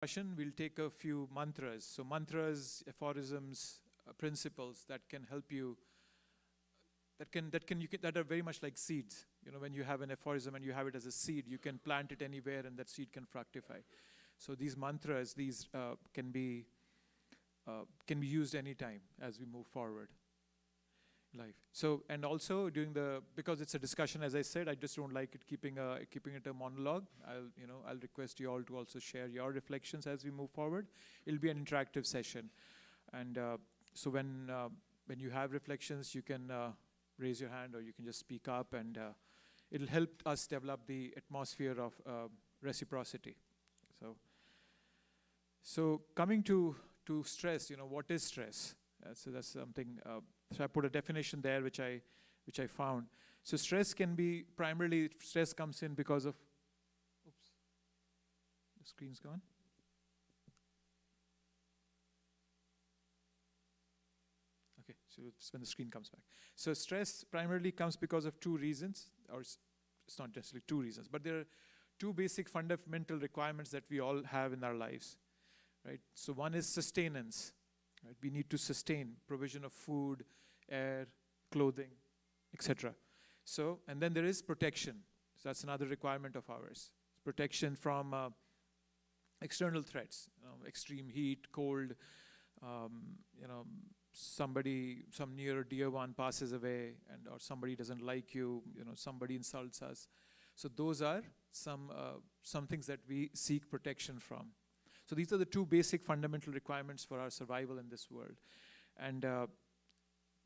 discussion, we'll take a few mantras. So mantras, aphorisms, principles that can help you, that are very much like seeds. You know, when you have an aphorism and you have it as a seed, you can plant it anywhere and that seed can fructify. So these mantras, these can be used anytime as we move forward in life. So, and also because it's a discussion, as I said, I just don't like it keeping it a monologue. I'll request you all to also share your reflections as we move forward. It'll be an interactive session, and so when you have reflections, you can raise your hand or you can just speak up, and it'll help us develop the atmosphere of reciprocity. So coming to stress, what is stress? So that's something. So I put a definition there, which I found. So stress comes in because of. Oops, the screen's gone. Okay, so it's when the screen comes back. So stress primarily comes because of two reasons, or it's not necessarily two reasons, but there are two basic fundamental requirements that we all have in our lives. Right? So one is sustenance. Right? We need to sustain provision of food, air, clothing, etc. So, and then there is protection. So that's another requirement of ours. Protection from external threats, extreme heat, cold, some near or dear one passes away, or somebody doesn't like you, somebody insults us. So those are some things that we seek protection from. So these are the two basic fundamental requirements for our survival in this world. And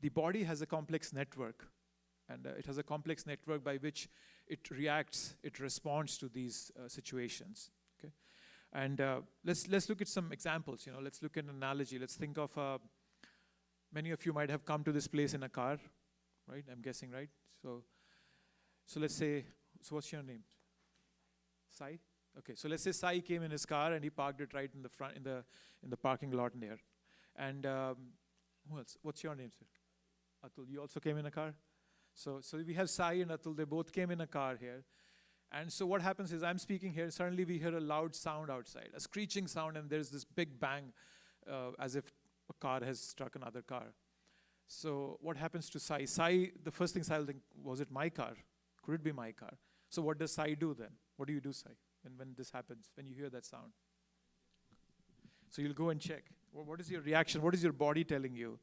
the body has a complex network. And it has a complex network by which it reacts, it responds to these situations. Okay? And let's look at some examples. Let's look at an analogy. Let's think of, many of you might have come to this place in a car, right? I'm guessing, right? So let's say, so what's your name? Sai? Okay, so let's say Sai came in his car and he parked it right in the front, in the parking lot there. And who else? What's your name, sir? Atul. You also came in a car? So we have Sai and Atul. They both came in a car here. And so what happens is I'm speaking here. Suddenly we hear a loud sound outside, a screeching sound, and there's this big bang, as if a car has struck another car. So what happens to Sai? Sai, the first thing Sai will think, was it my car? Could it be my car? So what does Sai do then? What do you do, Sai? And when this happens, when you hear that sound? So you'll go and check. What is your reaction? What is your body telling you?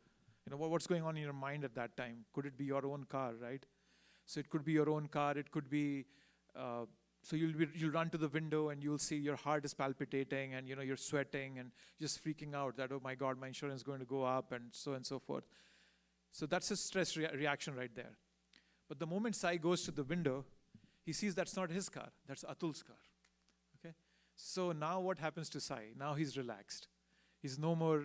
What's going on in your mind at that time? Could it be your own car, right? So it could be your own car. It could be, so you'll run to the window and you'll see your heart is palpitating and you're sweating and just freaking out that, oh my God, my insurance is going to go up and so forth. So that's a stress reaction right there. But the moment Sai goes to the window, he sees that's not his car, that's Atul's car. So now what happens to Sai? Now he's relaxed. He's no more,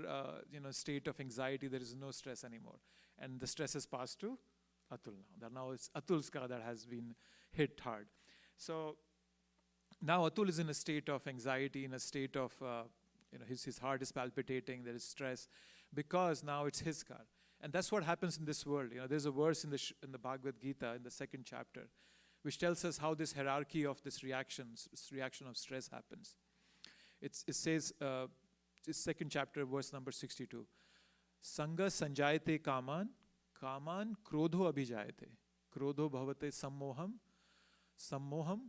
state of anxiety. There is no stress anymore. And the stress has passed to Atul now. Now it's Atul's car that has been hit hard. So now Atul is in a state of anxiety, in a state of, his heart is palpitating. There is stress because now it's his car. And that's what happens in this world. There's a verse in the Bhagavad Gita in the 2nd chapter, which tells us how this hierarchy of this reaction of stress happens. It says, it's 2nd chapter, verse number 62. Sanga sanjayate kaman krodho abhijayate. Krodho bhavate sammoham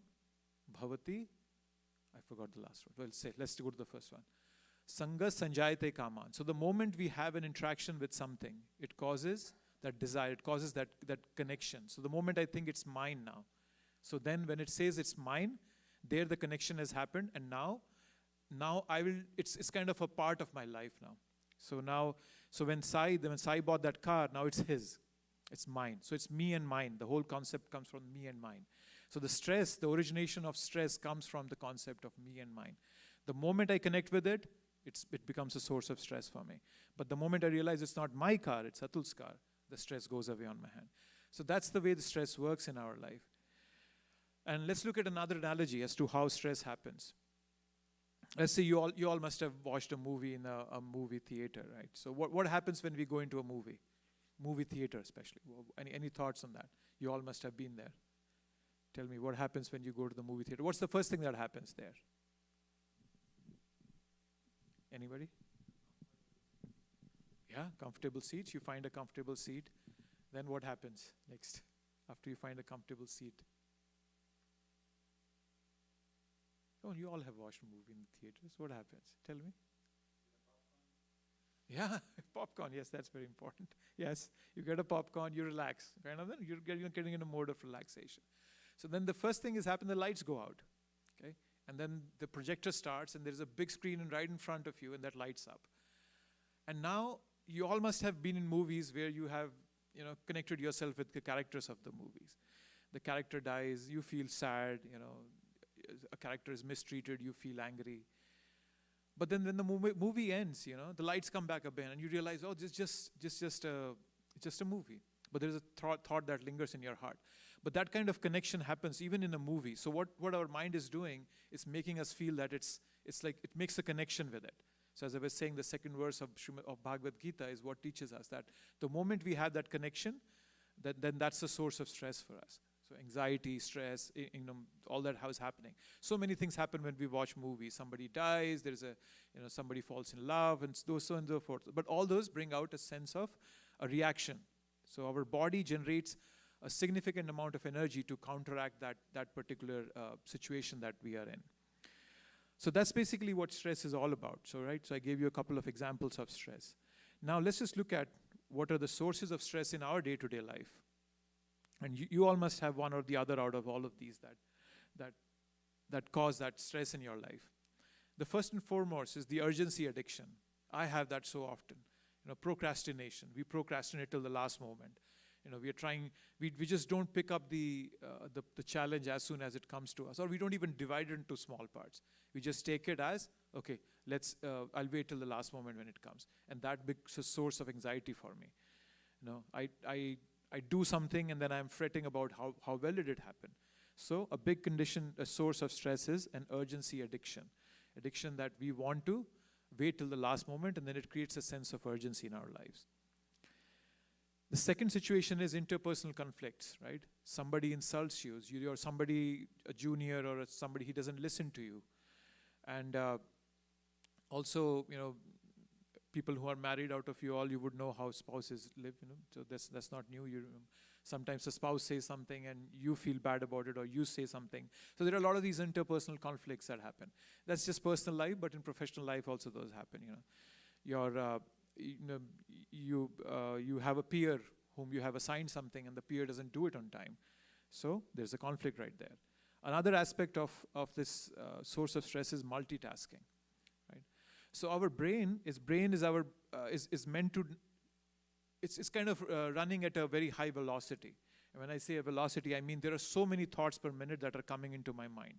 bhavati. I forgot the last one. Well, let's go to the first one. Sanga sanjayate kaman. So the moment we have an interaction with something, it causes that desire, it causes that connection. So the moment I think it's mine now, so then when it says it's mine, there the connection has happened, and now it's kind of a part of my life now. So when Sai bought that car, now it's his. It's mine. So it's me and mine. The whole concept comes from me and mine. So the origination of stress comes from the concept of me and mine. The moment I connect with it, it becomes a source of stress for me. But the moment I realize it's not my car, it's Atul's car, the stress goes away on my hand. So that's the way the stress works in our life. And let's look at another analogy as to how stress happens. Let's say you all must have watched a movie in a movie theater, right? So what happens when we go into a movie theater especially? Any thoughts on that? You all must have been there. Tell me, what happens when you go to the movie theater? What's the first thing that happens there? Anybody? Yeah, comfortable seats. You find a comfortable seat. Then what happens next after you find a comfortable seat? Oh, you all have watched a movie in the theaters. What happens? Tell me. Yeah, popcorn. Yes, that's very important. Yes, you get a popcorn, you relax. Kind of then you're getting in a mode of relaxation. So then the first thing is happen, the lights go out. Okay? And then the projector starts and there's a big screen right in front of you and that lights up. And now you all must have been in movies where you have, connected yourself with the characters of the movies. The character dies, you feel sad, a character is mistreated, you feel angry. But then when the movie ends, the lights come back again and you realize, oh, this is just a movie. But there is a thought that lingers in your heart. But that kind of connection happens even in a movie. So what our mind is doing is making us feel that it's like it makes a connection with it. So as I was saying, the second verse of Bhagavad Gita is what teaches us that the moment we have that connection, then that's the source of stress for us. So anxiety, stress, all that is happening. So many things happen when we watch movies. Somebody dies, there's somebody falls in love, and so on and so forth. But all those bring out a sense of a reaction. So our body generates a significant amount of energy to counteract that particular situation that we are in. So that's basically what stress is all about. So I gave you a couple of examples of stress. Now let's just look at what are the sources of stress in our day-to-day life. And you all must have one or the other out of all of these that cause that stress in your life. The first and foremost is the urgency addiction. I have that so often. Procrastination. We procrastinate till the last moment. We are trying. We just don't pick up the challenge as soon as it comes to us, or we don't even divide it into small parts. We just take it as okay. I'll wait till the last moment when it comes, and that becomes a source of anxiety for me. I do something and then I'm fretting about how well did it happen. So a big condition, a source of stress is an urgency addiction. Addiction that we want to wait till the last moment and then it creates a sense of urgency in our lives. The second situation is interpersonal conflicts, right? Somebody insults you, you're somebody, a junior or somebody, he doesn't listen to you. And also, people who are married out of you all, you would know how spouses live, so that's not new. Sometimes a spouse says something and you feel bad about it, or you say something. So there are a lot of these interpersonal conflicts that happen. That's just personal life, but in professional life also those happen. You have a peer whom you have assigned something and the peer doesn't do it on time. So there's a conflict right there. Another aspect of this source of stress is multitasking. So our brain is meant to, it's kind of running at a very high velocity. And when I say a velocity, I mean there are so many thoughts per minute that are coming into my mind.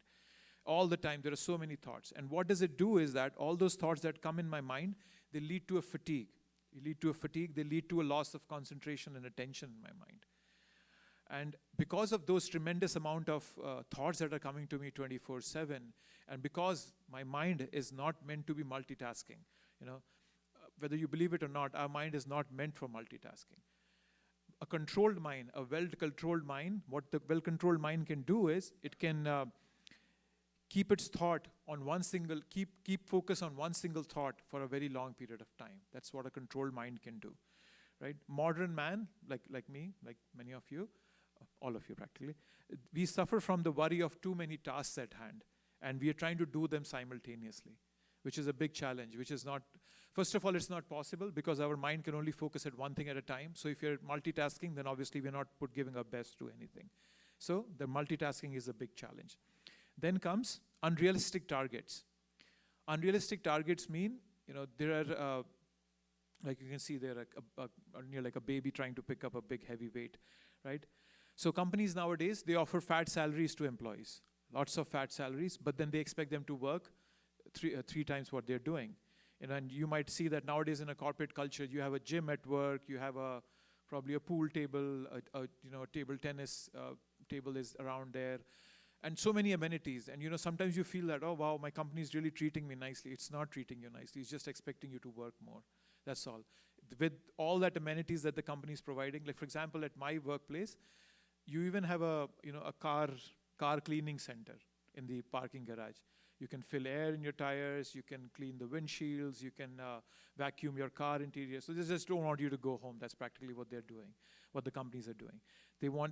All the time, there are so many thoughts. And what does it do is that all those thoughts that come in my mind, they lead to a fatigue. They lead to a loss of concentration and attention in my mind. And because of those tremendous amount of thoughts that are coming to me 24/7, and because my mind is not meant to be multitasking, whether you believe it or not, our mind is not meant for multitasking. A controlled mind, a well-controlled mind, what the well-controlled mind can do is, it can keep its thought on keep focus on one single thought for a very long period of time. That's what a controlled mind can do, right? Modern man, like me, like many of you, all of you practically, we suffer from the worry of too many tasks at hand, and we are trying to do them simultaneously, which is a big challenge, which is not, first of all, it's not possible because our mind can only focus at one thing at a time. So if you're multitasking, then obviously we're not giving our best to anything. So the multitasking is a big challenge. Then comes unrealistic targets. Unrealistic targets mean, there are, like you can see there, like a baby trying to pick up a big heavy weight, right? So companies nowadays, they offer fat salaries to employees, lots of fat salaries, but then they expect them to work three times what they're doing. And you might see that nowadays in a corporate culture, you have a gym at work, you have probably a pool table, a table tennis table is around there, and so many amenities. And sometimes you feel that, oh wow, my company is really treating me nicely. It's not treating you nicely. It's just expecting you to work more. That's all. With all that amenities that the company is providing, like for example, at my workplace, you even have a car cleaning center in the parking garage. You can fill air in your tires, you can clean the windshields, you can vacuum your car interior. So they just don't want you to go home. That's practically what they're doing, what the companies are doing.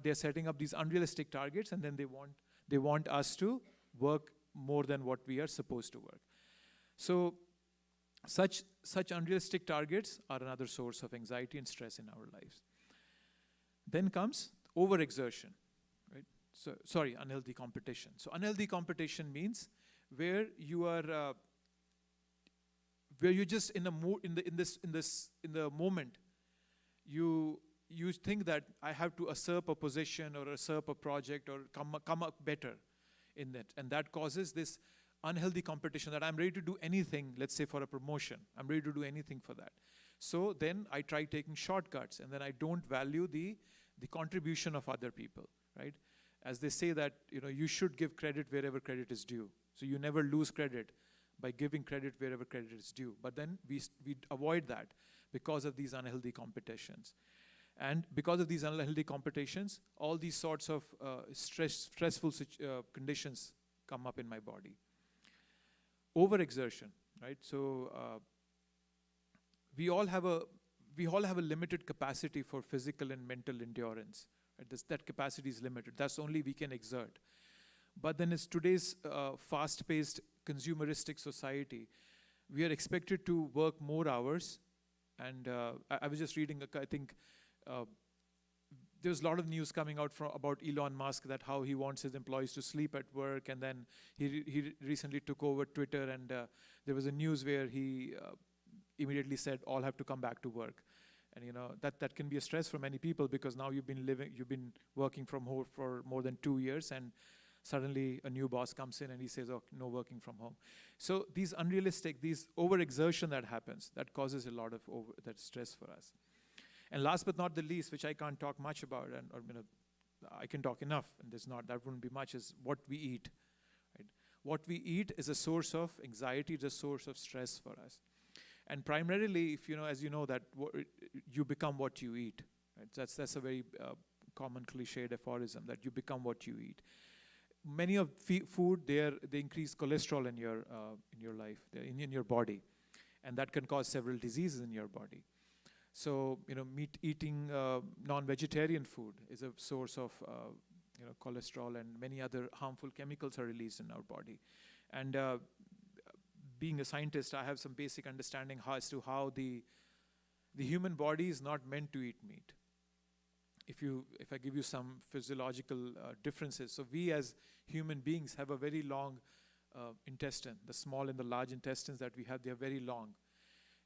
They're setting up these unrealistic targets, and then they want us to work more than what we are supposed to work. So such unrealistic targets are another source of anxiety and stress in our lives. Then comes overexertion, right? So sorry, unhealthy competition. So unhealthy competition means where you are, where you just in the moment, you think that I have to usurp a position or usurp a project or come up better in that, and that causes this unhealthy competition that I'm ready to do anything. Let's say for a promotion, I'm ready to do anything for that. So then I try taking shortcuts, and then I don't value the contribution of other people, right? As they say that, you should give credit wherever credit is due. So you never lose credit by giving credit wherever credit is due. But then we avoid that because of these unhealthy competitions. And because of these unhealthy competitions, all these sorts of stressful conditions come up in my body. Overexertion, right? So we all have a limited capacity for physical and mental endurance. Right? That capacity is limited. That's only we can exert. But then, as today's fast-paced consumeristic society, we are expected to work more hours. And I was just reading, I think, there's a lot of news coming out about Elon Musk, that how he wants his employees to sleep at work, and then he recently took over Twitter, and there was a news where he immediately said all have to come back to work. And that can be a stress for many people, because now you've been working from home for more than 2 years, and suddenly a new boss comes in and he says, oh, no working from home. So these overexertion that happens, that causes a lot of that stress for us. And last but not the least, which I can't talk much about, I can talk enough, and that wouldn't be much, is what we eat. Right? What we eat is a source of anxiety, it's a source of stress for us. And primarily, as you know, that you become what you eat. Right? That's a very common cliched aphorism, that you become what you eat. Many of food, they increase cholesterol in your life, in your body, and that can cause several diseases in your body. So, eating non-vegetarian food is a source of, cholesterol, and many other harmful chemicals are released in our body. And being a scientist, I have some basic understanding as to how the human body is not meant to eat meat. If I give you some physiological differences, so we as human beings have a very long intestine. The small and the large intestines that we have, they are very long.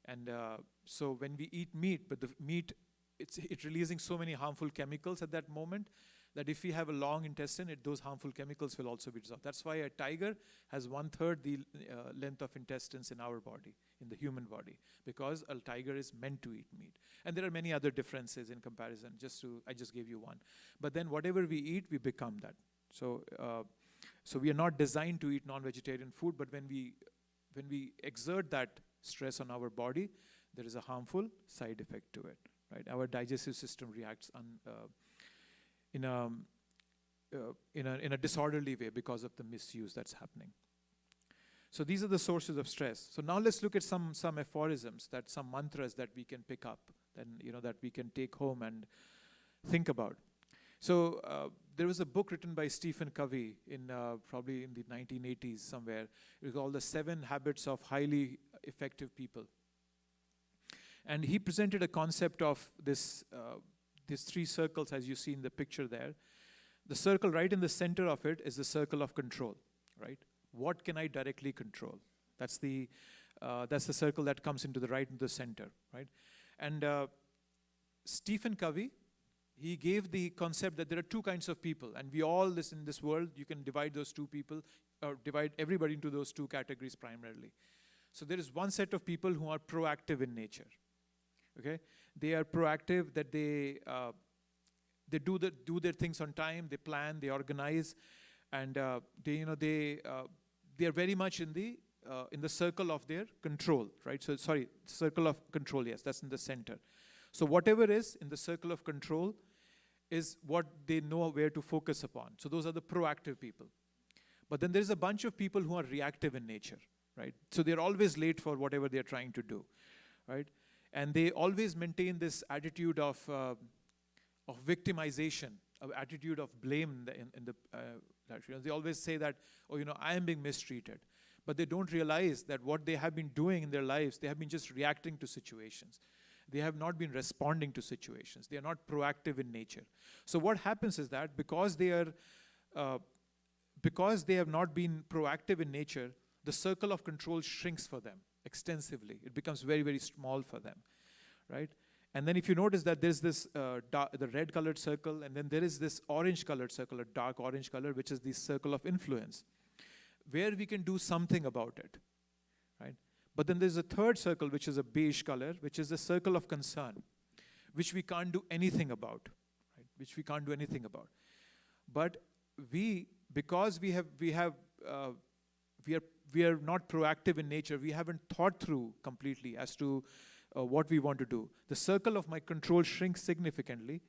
And so when we eat meat, but the meat, it's releasing so many harmful chemicals at that moment, that if we have a long intestine, those harmful chemicals will also be dissolved. That's why a tiger has 1/3 the length of intestines in our body, in the human body, because a tiger is meant to eat meat. And there are many other differences in comparison. I just gave you one. But then whatever we eat, we become that. So we are not designed to eat non-vegetarian food, but when we exert that stress on our body, there is a harmful side effect to it. Right? Our digestive system reacts in a disorderly way because of the misuse that's happening. So these are the sources of stress. So now let's look at some aphorisms, some mantras that we can pick up, that we can take home and think about. So there was a book written by Stephen Covey probably in the 1980s somewhere. It was called The 7 Habits of Highly Effective People. And he presented a concept of these 3 circles, as you see in the picture there. The circle right in the center of it is the circle of control, right? What can I directly control? That's the circle that comes into the right in the center, right? And Stephen Covey, he gave the concept that there are 2 kinds of people, and we all in this world, you can divide those 2 people, or divide everybody into those 2 categories primarily. So there is one set of people who are proactive in nature. Okay, they are proactive, that they do their things on time, they plan, they organize, and they are very much in the circle of their control, right? So circle of control, yes, that's in the center. So whatever is in the circle of control is what they know where to focus upon. So those are the proactive people. But then there's a bunch of people who are reactive in nature, right? So they're always late for whatever they're trying to do, right? And they always maintain this attitude of victimization, of attitude of blame in the they always say that, oh, I am being mistreated. But they don't realize that what they have been doing in their lives, they have been just reacting to situations. They have not been responding to situations. They are not proactive in nature. So what happens is that because they have not been proactive in nature, the circle of control shrinks for them extensively. It becomes very, very small for them, right? And then if you notice that there's this the red colored circle, and then there is this orange colored circle, a dark orange color, which is the circle of influence, where we can do something about it, right? But then there's a third circle, which is a beige color, which is the circle of concern, which we can't do anything about, right? Which we can't do anything about. But because we are not proactive in nature, we haven't thought through completely as to what we want to do. The circle of my control shrinks significantly.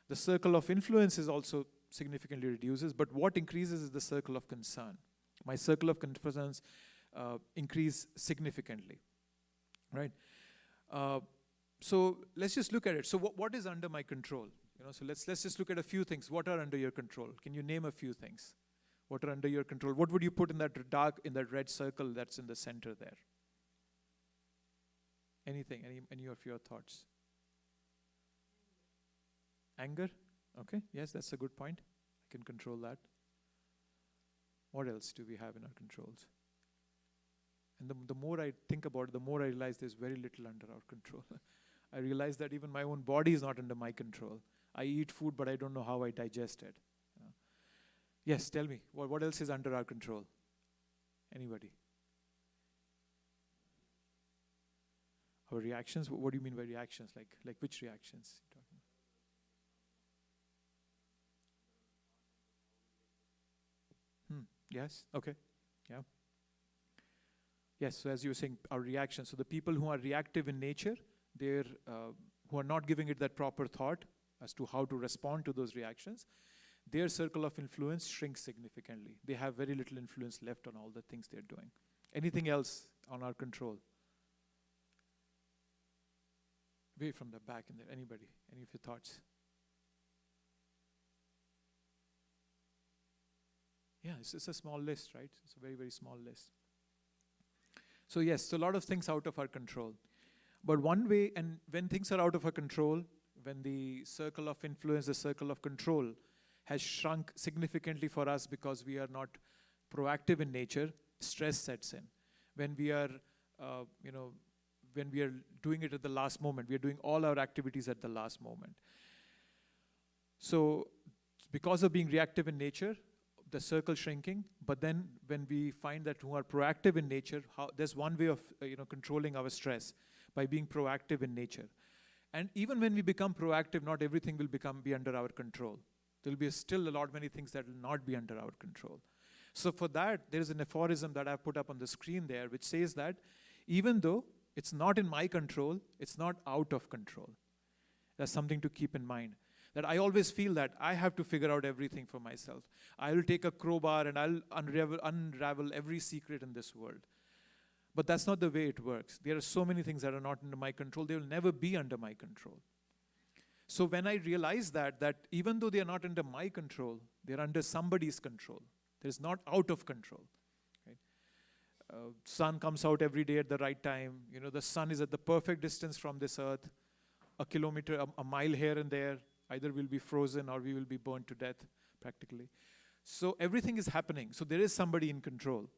The circle of influence is also significantly reduces, but what increases is the circle of concern. My circle of concerns increase significantly, right? So let's just look at it. So what is under my control? So let's just look at a few things. What are under your control? Can you name a few things? What are under your control? What would you put in that red circle that's in the center there? Anything, any of your thoughts? Anger? Okay, yes, that's a good point. I can control that. What else do we have in our controls? And the more I think about it, the more I realize there's very little under our control. I realize that even my own body is not under my control. I eat food, but I don't know how I digest it. Yes, tell me, what else is under our control? Anybody? Our reactions? What do you mean by reactions? Like which reactions? Yes, okay, yeah. Yes, so as you were saying, our reactions. So the people who are reactive in nature, who are not giving it that proper thought as to how to respond to those reactions, their circle of influence shrinks significantly. They have very little influence left on all the things they're doing. Anything else on our control? Way from the back in there. Anybody? Any of your thoughts? Yeah, it's a small list, right? It's a very, very small list. So yes, so a lot of things out of our control. But one way, and when things are out of our control, when the circle of influence, the circle of control has shrunk significantly for us because we are not proactive in nature, stress sets in. When we are, when we are doing it at the last moment, we are doing all our activities at the last moment. So because of being reactive in nature, the circle shrinking, but then when we find that who are proactive in nature, there's one way of controlling our stress by being proactive in nature. And even when we become proactive, not everything will be under our control. There'll be still a lot many things that will not be under our control. So for that, there is an aphorism that I've put up on the screen there, which says that even though it's not in my control, it's not out of control. That's something to keep in mind. That I always feel that I have to figure out everything for myself. I will take a crowbar and I'll unravel every secret in this world. But that's not the way it works. There are so many things that are not under my control. They will never be under my control. So when I realize that even though they are not under my control, they're under somebody's control. There's not out of control. Right? Sun comes out every day at the right time. The sun is at the perfect distance from this earth. A kilometer, a mile here and there. Either we'll be frozen or we will be burned to death, practically. So everything is happening. So there is somebody in control.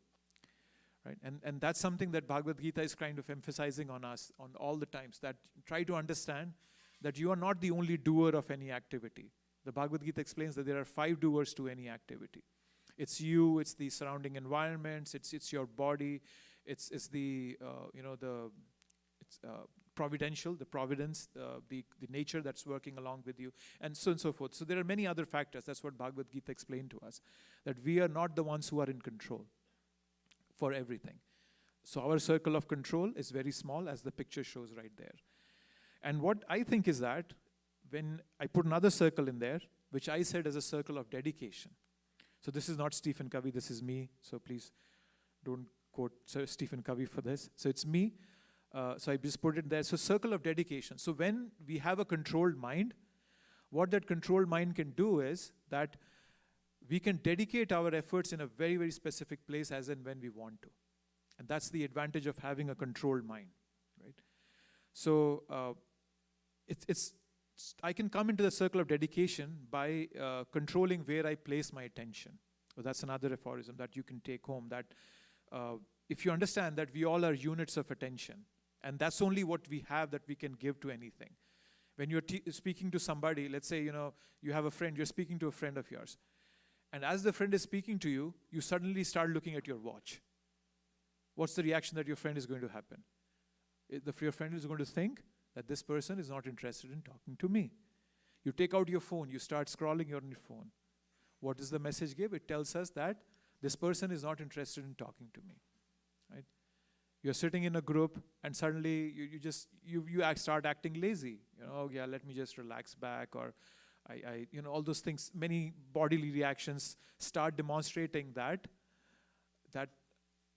Right? And that's something that Bhagavad Gita is kind of emphasizing on us on all the times. That try to understand that you are not the only doer of any activity. The Bhagavad Gita explains that there are 5 doers to any activity. It's you, it's the surrounding environments, it's your body, it's the providential, the providence, the nature that's working along with you, and so on and so forth. So there are many other factors. That's what Bhagavad Gita explained to us, that we are not the ones who are in control for everything. So our circle of control is very small, as the picture shows right there. And what I think is that when I put another circle in there, which I said is a circle of dedication. So this is not Stephen Covey, this is me. So please don't quote Sir Stephen Covey for this. So it's me. So I just put it there. So circle of dedication. So when we have a controlled mind, what that controlled mind can do is that we can dedicate our efforts in a very, very specific place as and when we want to. And that's the advantage of having a controlled mind, right? So I can come into the circle of dedication by controlling where I place my attention. So that's another aphorism that you can take home, that if you understand that we all are units of attention, and that's only what we have that we can give to anything. When you're speaking to somebody, let's say, you have a friend, you're speaking to a friend of yours. And as the friend is speaking to you, you suddenly start looking at your watch. What's the reaction that your friend is going to happen? Your friend is going to think that this person is not interested in talking to me. You take out your phone, you start scrolling on your phone. What does the message give? It tells us that this person is not interested in talking to me, right? You're sitting in a group and suddenly you start acting lazy. Yeah, let me just relax back, or all those things, many bodily reactions start demonstrating that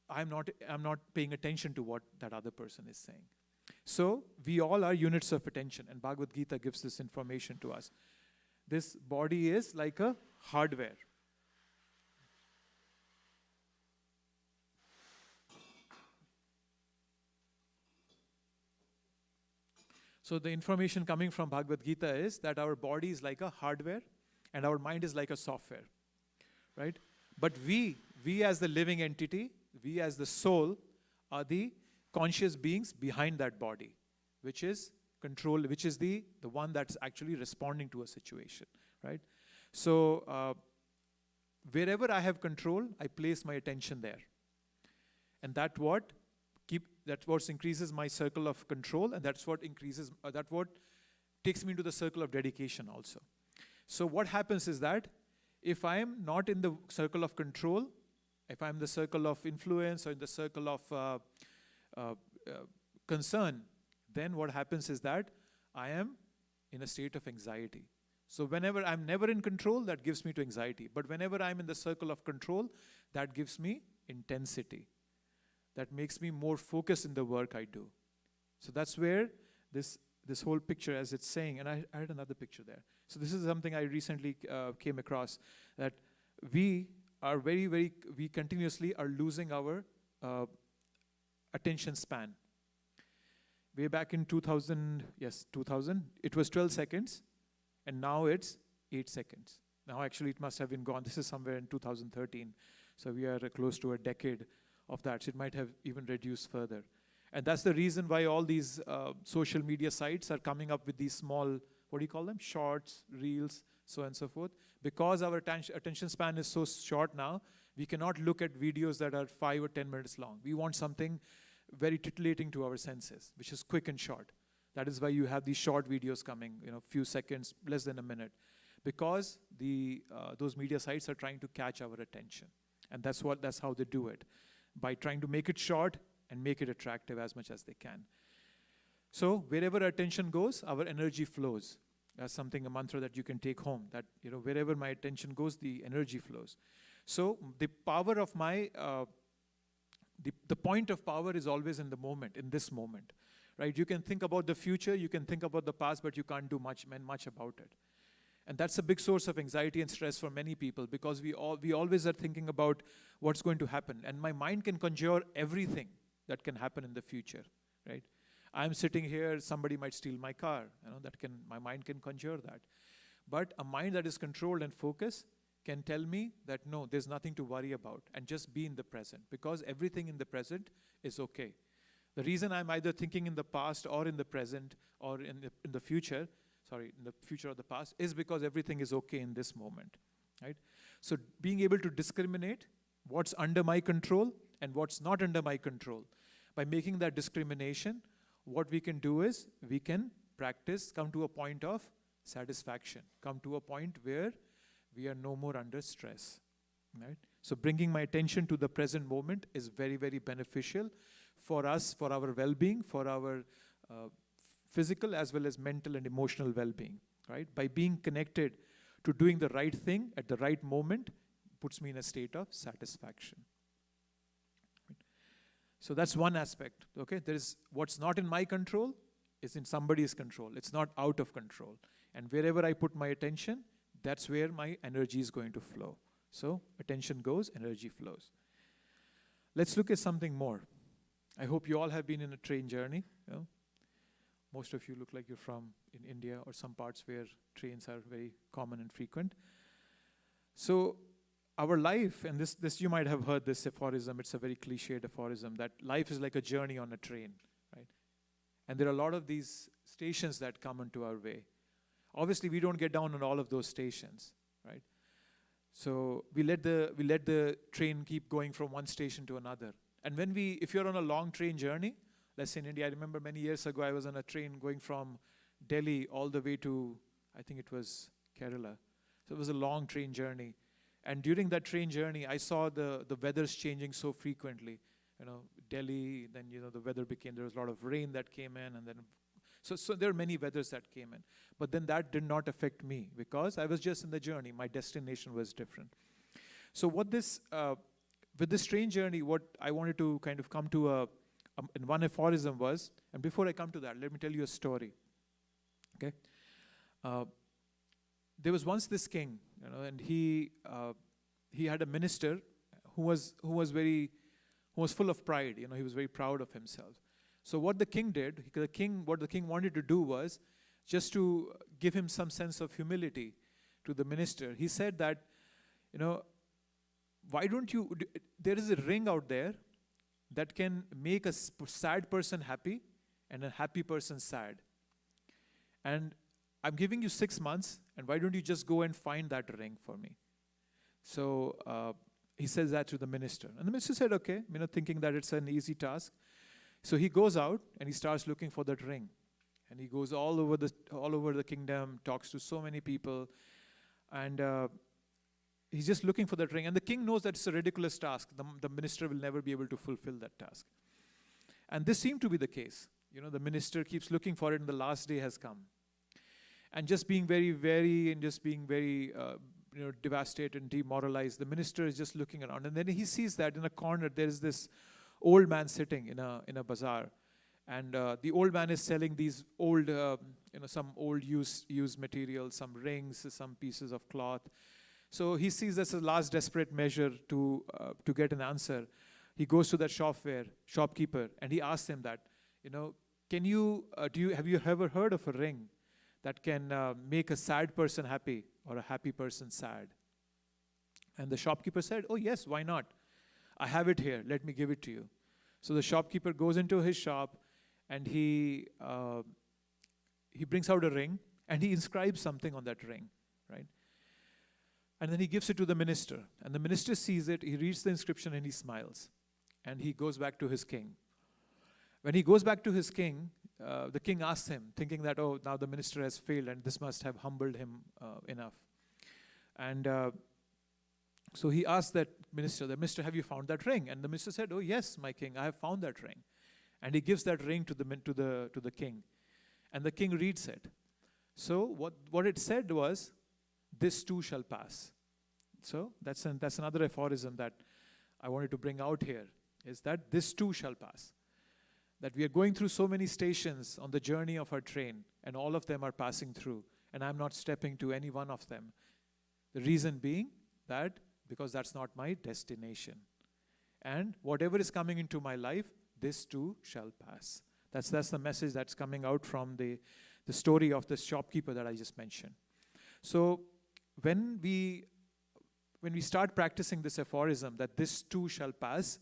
I'm not paying attention to what that other person is saying. So we all are units of attention, and Bhagavad Gita gives this information to us. This body is like a hardware. So the information coming from Bhagavad Gita is that our body is like a hardware and our mind is like a software, right? But we as the living entity, we as the soul, are the conscious beings behind that body, which is the one that's actually responding to a situation, right? So wherever I have control, I place my attention there. And that's what increases my circle of control, and that's what takes me into the circle of dedication also. So what happens is that if I am not in the circle of control, if I'm in the circle of influence or in the circle of concern, then what happens is that I am in a state of anxiety. So whenever I'm never in control, that gives me to anxiety. But whenever I'm in the circle of control, that gives me intensity. That makes me more focused in the work I do. So that's where this whole picture, as it's saying, and I had another picture there. So this is something I recently came across, that we are we continuously are losing our attention span. Way back in 2000, it was 12 seconds, and now it's 8 seconds. Now actually it must have been gone. This is somewhere in 2013. So we are close to a decade of that. So it might have even reduced further. And that's the reason why all these social media sites are coming up with these small, what do you call them? Shorts, reels, so on and so forth. Because our attention span is so short now, we cannot look at videos that are 5 or 10 minutes long. We want something very titillating to our senses, which is quick and short. That is why you have these short videos coming, few seconds, less than a minute. Because those media sites are trying to catch our attention. And that's how they do it, by trying to make it short and make it attractive as much as they can. So wherever our attention goes, our energy flows. That's a mantra that you can take home, that wherever my attention goes, the energy flows. So the power of the point of power is always in the moment, in this moment, right? You can think about the future, you can think about the past, but you can't do much about it. And that's a big source of anxiety and stress for many people, because we always are thinking about what's going to happen. And my mind can conjure everything that can happen in the future, right? I'm sitting here, somebody might steal my car. My mind can conjure that. But a mind that is controlled and focused can tell me that no, there's nothing to worry about, and just be in the present, because everything in the present is okay. The reason I'm either thinking in the past or in the present or in the future or the past, is because everything is okay in this moment, right? So being able to discriminate what's under my control and what's not under my control, by making that discrimination, what we can do is we can practice, come to a point of satisfaction, come to a point where we are no more under stress, right? So bringing my attention to the present moment is very, very beneficial for us, for our well-being, for our physical as well as mental and emotional well-being, right? By being connected to doing the right thing at the right moment, puts me in a state of satisfaction. So that's one aspect. Okay, there is what's not in my control is in somebody's control. It's not out of control. And wherever I put my attention, that's where my energy is going to flow. So attention goes, energy flows. Let's look at something more. I hope you all have been in a train journey. You know? Most of you look like you're from in India or some parts where trains are very common and frequent. So our life, and this you might have heard this aphorism, it's a very cliched aphorism, that life is like a journey on a train, right? And there are a lot of these stations that come into our way. Obviously, we don't get down on all of those stations, right? So we let the train keep going from one station to another. And if you're on a long train journey, let's say in India, I remember many years ago, I was on a train going from Delhi all the way to, I think it was Kerala. So it was a long train journey. And during that train journey, I saw the weathers changing so frequently. You know, Delhi, then, the weather there was a lot of rain that came in, and then, so there are many weathers that came in. But then that did not affect me because I was just in the journey. My destination was different. So with this train journey, what I wanted to kind of come to in one aphorism was, and before I come to that, let me tell you a story. Okay, there was once this king, and he had a minister who was full of pride. He was very proud of himself. So what the king did, what the king wanted to do was just to give him some sense of humility to the minister. He said that, why don't you? There is a ring out there that can make a sad person happy and a happy person sad. And I'm giving you 6 months, and why don't you just go and find that ring for me? So he says that to the minister. And the minister said, okay, thinking that it's an easy task. So he goes out and he starts looking for that ring. And he goes all over the kingdom, talks to so many people, and he's just looking for that ring. And the king knows that it's a ridiculous task. The minister will never be able to fulfill that task. And this seemed to be the case. The minister keeps looking for it, and the last day has come. And just being very devastated and demoralized, the minister is just looking around. And then he sees that in a corner there is this old man sitting in a bazaar. And the old man is selling these old, some old used materials, some rings, some pieces of cloth. So he sees this as a last desperate measure to get an answer. He goes to that shopkeeper, and he asks him that, have you ever heard of a ring that can make a sad person happy or a happy person sad? And the shopkeeper said, oh yes, why not? I have it here, let me give it to you. So the shopkeeper goes into his shop, and he brings out a ring, and he inscribes something on that ring, right? And then he gives it to the minister. And the minister sees it, he reads the inscription, and he smiles. And he goes back to his king. When he goes back to his king, the king asks him, thinking that, oh, now the minister has failed, and this must have humbled him enough. And so he asked the minister, have you found that ring? And the minister said, oh yes, my king, I have found that ring. And he gives that ring to the king. And the king reads it. So what it said was, this too shall pass. So that's another aphorism that I wanted to bring out here, is that this too shall pass. That we are going through so many stations on the journey of our train, and all of them are passing through, and I'm not stepping to any one of them. The reason being that because that's not my destination. And whatever is coming into my life, this too shall pass. That's the message that's coming out from the story of the shopkeeper that I just mentioned. So when we start practicing this aphorism, that this too shall pass,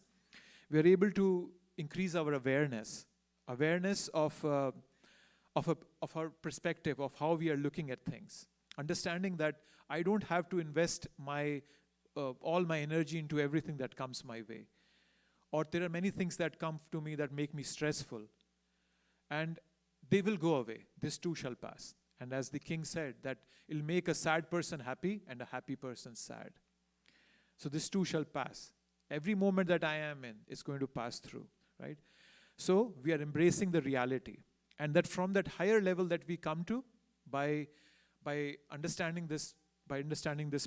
we are able to increase our awareness of our perspective, of how we are looking at things. Understanding that I don't have to invest all my energy into everything that comes my way. Or there are many things that come to me that make me stressful. And they will go away. This too shall pass. And as the king said, that it'll make a sad person happy and a happy person sad. So this too shall pass. Every moment that I am in is going to pass through, right? So we are embracing the reality. And that from that higher level that we come to by understanding this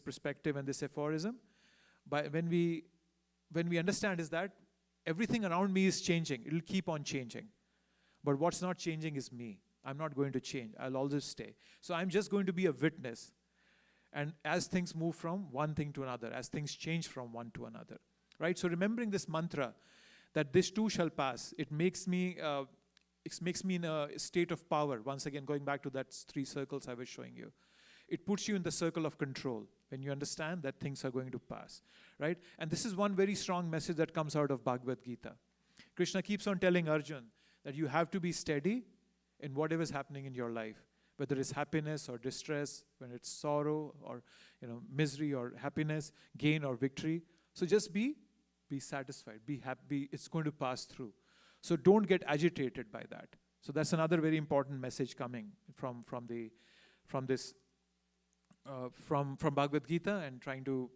perspective and this aphorism, by when we understand is that everything around me is changing. It'll keep on changing. But what's not changing is me. I'm not going to change. I'll always stay. So I'm just going to be a witness. And as things move from one thing to another, as things change from one to another, right? So remembering this mantra, that this too shall pass, it makes me in a state of power. Once again, going back to that 3 circles I was showing you. It puts you in the circle of control when you understand that things are going to pass, right? And this is one very strong message that comes out of Bhagavad Gita. Krishna keeps on telling Arjun that you have to be steady in whatever is happening in your life, whether it's happiness or distress, when it's sorrow or misery or happiness, gain or victory. So just be satisfied, be happy. It's going to pass through. So don't get agitated by that. So that's another very important message coming from Bhagavad Gita, and trying to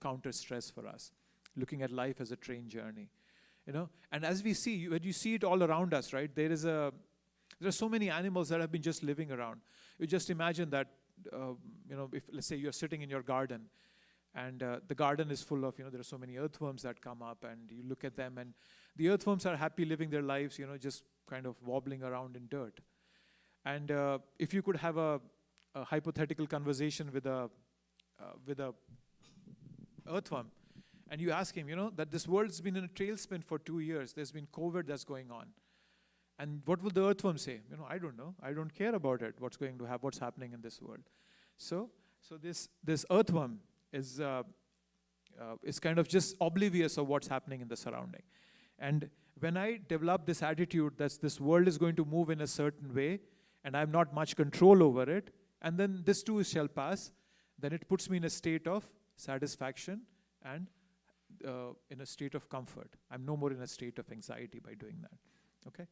counter stress for us, looking at life as a train journey. And as we see, when you see it all around us, right, there are so many animals that have been just living around. You just imagine that, if let's say you're sitting in your garden, and the garden is full of, there are so many earthworms that come up, and you look at them, and the earthworms are happy living their lives, just kind of wobbling around in dirt. And if you could have a hypothetical conversation with a earthworm, and you ask him, that this world's been in a tailspin for 2 years. There's been COVID that's going on. And what will the earthworm say? I don't know. I don't care about it. What's happening in this world? So this earthworm is kind of just oblivious of what's happening in the surrounding. And when I develop this attitude that this world is going to move in a certain way, and I have not much control over it, and then this too shall pass, then it puts me in a state of satisfaction and in a state of comfort. I'm no more in a state of anxiety by doing that. Okay?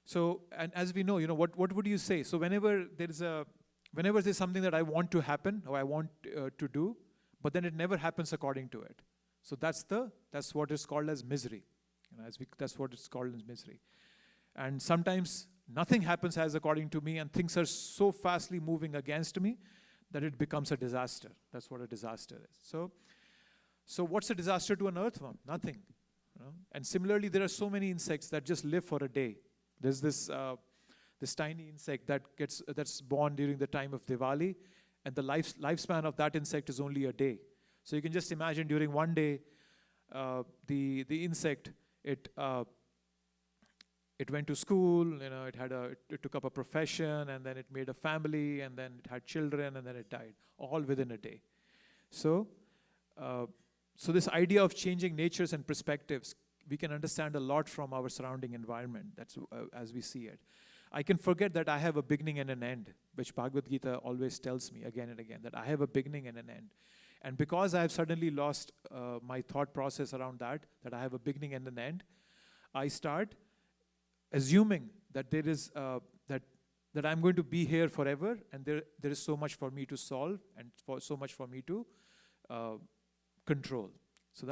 So, and as we know, what would you say? So whenever there's something that I want to happen, or I want to do, but then it never happens according to it. So that's what is called as misery. That's what it's called as misery. And sometimes nothing happens as according to me, and things are so fastly moving against me that it becomes a disaster. That's what a disaster is. So what's a disaster to an earthworm? Nothing. And similarly, there are so many insects that just live for a day. There's this tiny insect that's born during the time of Diwali, and the lifespan of that insect is only a day. So you can just imagine during one day, the insect, it went to school, it took up a profession, and then it made a family, and then it had children, and then it died, all within a day. So this idea of changing natures and perspectives, we can understand a lot from our surrounding environment. That's as we see it. I can forget that I have a beginning and an end, which Bhagavad Gita always tells me again and again, that I have a beginning and an end. And because I have suddenly lost my thought process around that I have a beginning and an end, I start assuming that there is that I'm going to be here forever, and there is so much for me to solve, and so much for me to control. So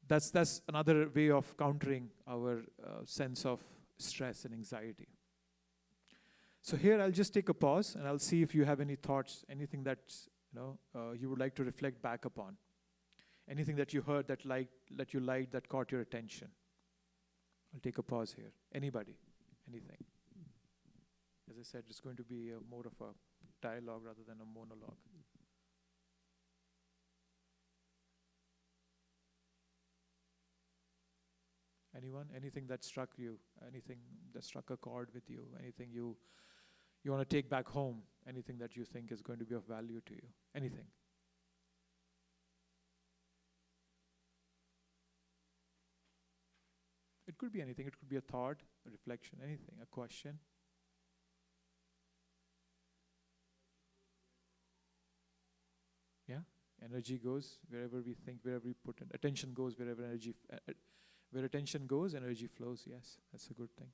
that's another way of countering our sense of stress and anxiety. So here I'll just take a pause, and I'll see if you have any thoughts, anything that you would like to reflect back upon, anything that you heard that you liked, that caught your attention. I'll take a pause here. Anybody, anything? As I said, it's going to be more of a dialogue rather than a monologue. Anyone? Anything that struck you? Anything that struck a chord with you? Anything you want to take back home? Anything that you think is going to be of value to you? Anything? It could be anything. It could be a thought, a reflection, anything, a question. Yeah? Energy goes wherever we think, wherever we put it. Attention goes wherever energy... where attention goes, energy flows. Yes, that's a good thing.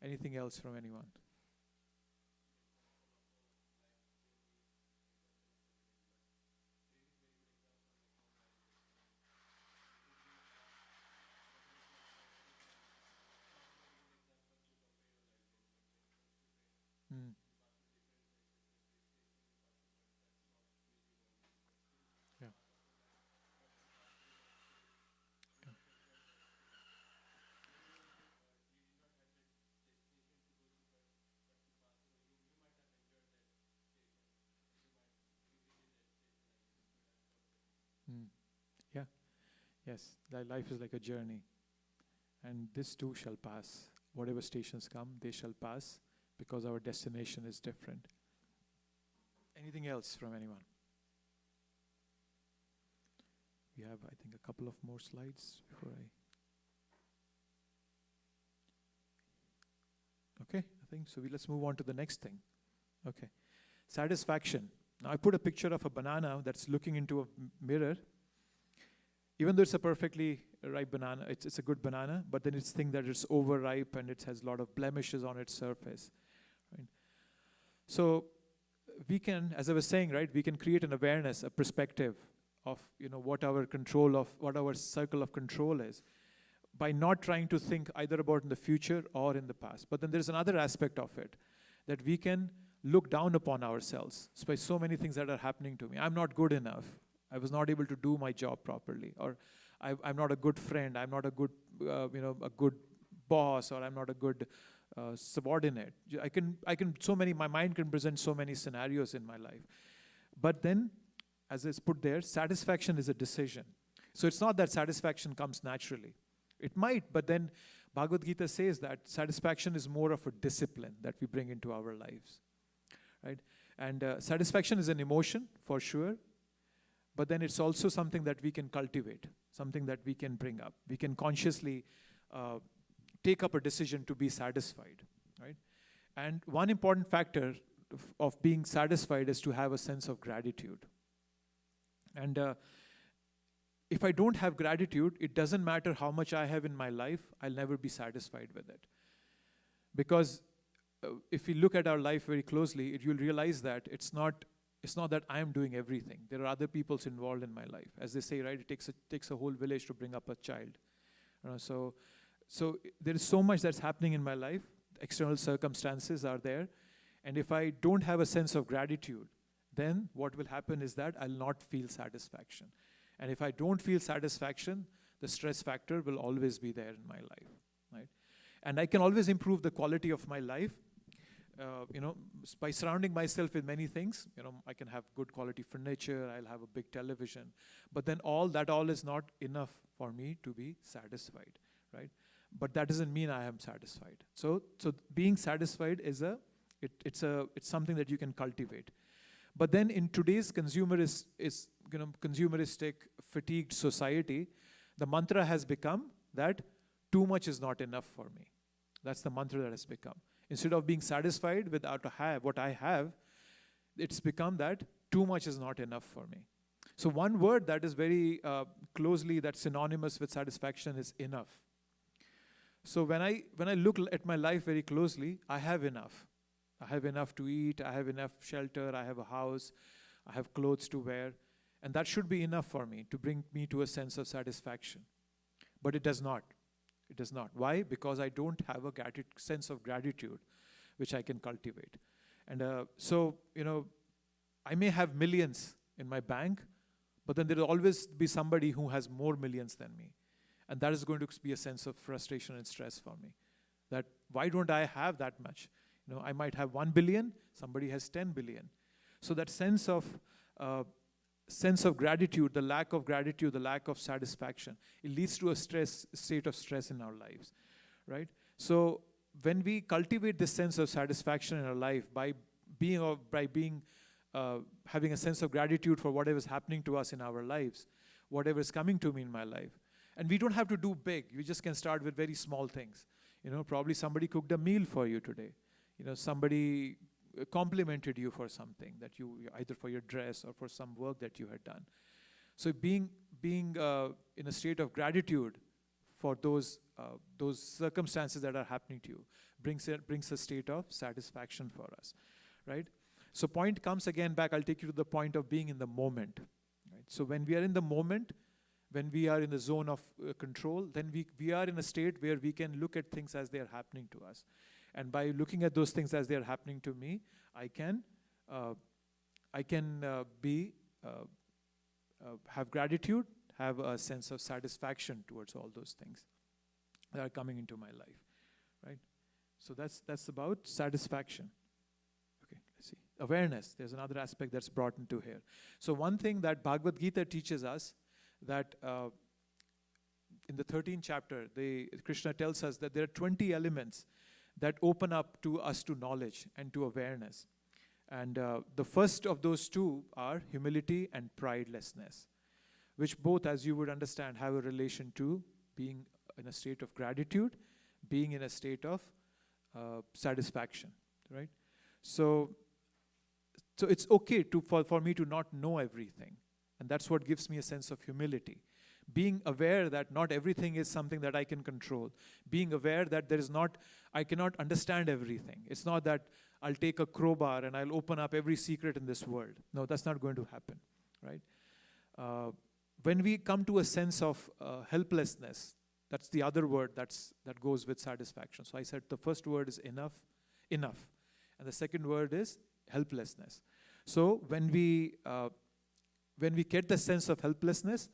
Anything else from anyone? Mm. Yes, thy life is like a journey, and this too shall pass. Whatever stations come, they shall pass, because our destination is different. Anything else from anyone? We have, I think, a couple of more slides before I... Okay, I think so. Let's move on to the next thing. Okay, satisfaction. Now I put a picture of a banana that's looking into a mirror. Even though it's a perfectly ripe banana, it's a good banana, but then it's think that it's overripe and it has a lot of blemishes on its surface. Right? So we can, as I was saying, right, we can create an awareness, a perspective of what our circle of control is, by not trying to think either about in the future or in the past. But then there's another aspect of it, that we can look down upon ourselves by so many things that are happening to me. I'm not good enough. I was not able to do my job properly, or I'm not a good friend. I'm not a good, a good boss, or I'm not a good subordinate. My mind can present so many scenarios in my life. But then, as it's put there, satisfaction is a decision. So it's not that satisfaction comes naturally. It might, but then Bhagavad Gita says that satisfaction is more of a discipline that we bring into our lives, right? And satisfaction is an emotion, for sure, but then it's also something that we can cultivate, something that we can bring up. We can consciously take up a decision to be satisfied, right? And one important factor of being satisfied is to have a sense of gratitude. And if I don't have gratitude, it doesn't matter how much I have in my life, I'll never be satisfied with it. Because if we look at our life very closely, you'll realize that it's not that I am doing everything. There are other people involved in my life. As they say, right, it takes a whole village to bring up a child. So there is so much that's happening in my life. External circumstances are there. And if I don't have a sense of gratitude, then what will happen is that I'll not feel satisfaction. And if I don't feel satisfaction, the stress factor will always be there in my life, right? And I can always improve the quality of my life, by surrounding myself with many things. I can have good quality furniture, I'll have a big television, but then all is not enough for me to be satisfied, right? But that doesn't mean I am satisfied. So being satisfied is it's something that you can cultivate. But then in today's consumeristic, fatigued society, the mantra has become that too much is not enough for me. That's the mantra that has become. Instead of being satisfied with what I have, it's become that too much is not enough for me. So one word that is very closely that's synonymous with satisfaction is enough. So when I look at my life very closely, I have enough. I have enough to eat, I have enough shelter, I have a house, I have clothes to wear, and that should be enough for me to bring me to a sense of satisfaction. But it does not. It does not. Why? Because I don't have a sense of gratitude which I can cultivate. And I may have millions in my bank, but then there will always be somebody who has more millions than me. And that is going to be a sense of frustration and stress for me. That why don't I have that much? I might have 1 billion, somebody has 10 billion. So that sense of gratitude, the lack of gratitude, the lack of satisfaction, it leads to a state of stress in our lives, right? So when we cultivate this sense of satisfaction in our life by having a sense of gratitude for whatever is happening to us in our lives, whatever is coming to me in my life, and we don't have to do big. We just can start with very small things. Probably somebody cooked a meal for you today. Somebody complimented you for something that either for your dress or for some work that you had done. So being in a state of gratitude for those circumstances that are happening to you brings a state of satisfaction for us, right? So point comes again back. I'll take you to the point of being in the moment, right? So when we are in the moment, when we are in the zone of control, then we are in a state where we can look at things as they are happening to us. And by looking at those things as they are happening to me, I can have gratitude, have a sense of satisfaction towards all those things that are coming into my life, right? So that's about satisfaction. Okay, let's see. Awareness, there's another aspect that's brought into here. So one thing that Bhagavad Gita teaches us, that in the 13th chapter, Krishna tells us that there are 20 elements that open up to us to knowledge and to awareness. And the first of those two are humility and pridelessness, which both, as you would understand, have a relation to being in a state of gratitude, being in a state of satisfaction, right? So it's okay for me to not know everything. And that's what gives me a sense of humility. Being aware that not everything is something that I can control. Being aware that I cannot understand everything. It's not that I'll take a crowbar and I'll open up every secret in this world. No, that's not going to happen, right? When we come to a sense of helplessness, that's the other word that goes with satisfaction. So I said the first word is enough. And the second word is helplessness. So when we get the sense of helplessness,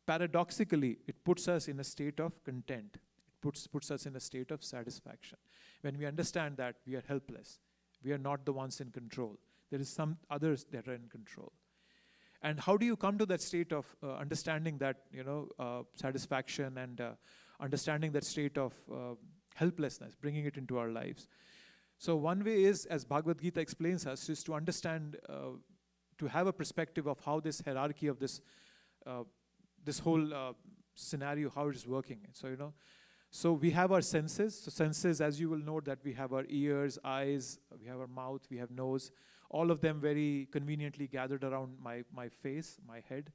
paradoxically, it puts us in a state of content. It puts us in a state of satisfaction. When we understand that we are helpless, we are not the ones in control. There is some others that are in control. And how do you come to that state of understanding that, satisfaction and understanding that state of helplessness, bringing it into our lives? So one way is, as Bhagavad Gita explains us, is to understand, to have a perspective of how this hierarchy of this whole scenario, how it is working. So we have our senses. So senses, as you will note, that we have our ears, eyes, we have our mouth, we have nose, all of them very conveniently gathered around my face, my head.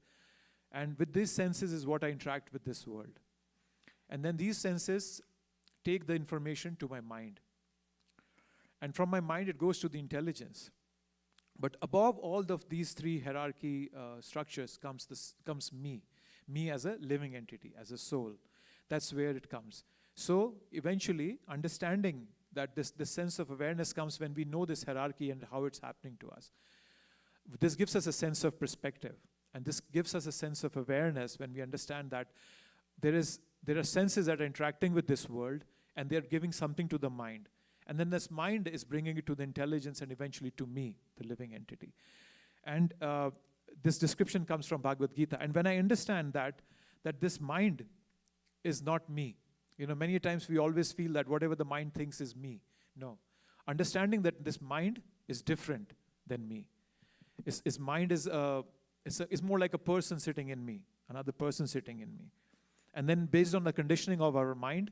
And with these senses is what I interact with this world. And then these senses take the information to my mind. And from my mind, it goes to the intelligence. But above all of these three hierarchy structures comes me. Me as a living entity, as a soul. That's where it comes. So eventually, understanding that this sense of awareness comes when we know this hierarchy and how it's happening to us. This gives us a sense of perspective. And this gives us a sense of awareness when we understand that there are senses that are interacting with this world, and they're giving something to the mind. And then this mind is bringing it to the intelligence and eventually to me, the living entity. And this description comes from Bhagavad Gita. And when I understand that this mind is not me. Many times we always feel that whatever the mind thinks is me. No. Understanding that this mind is different than me. His mind is more like a person sitting in me, another person sitting in me. And then based on the conditioning of our mind,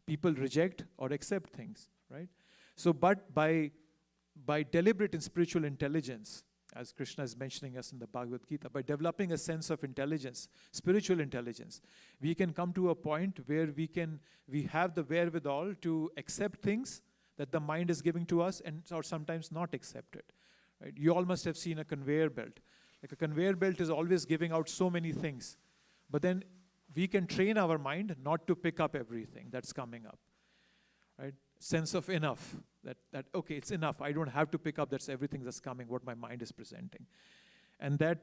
people reject or accept things, right? So, but by deliberate and spiritual intelligence, as Krishna is mentioning us in the Bhagavad Gita, by developing a sense of intelligence, spiritual intelligence, we can come to a point where we have the wherewithal to accept things that the mind is giving to us, or sometimes not accept it. Right? You all must have seen a conveyor belt. Like a conveyor belt is always giving out so many things, but then we can train our mind not to pick up everything that's coming up. Right? Sense of enough. That okay, it's enough. I don't have to pick up that's everything that's coming, what my mind is presenting. And that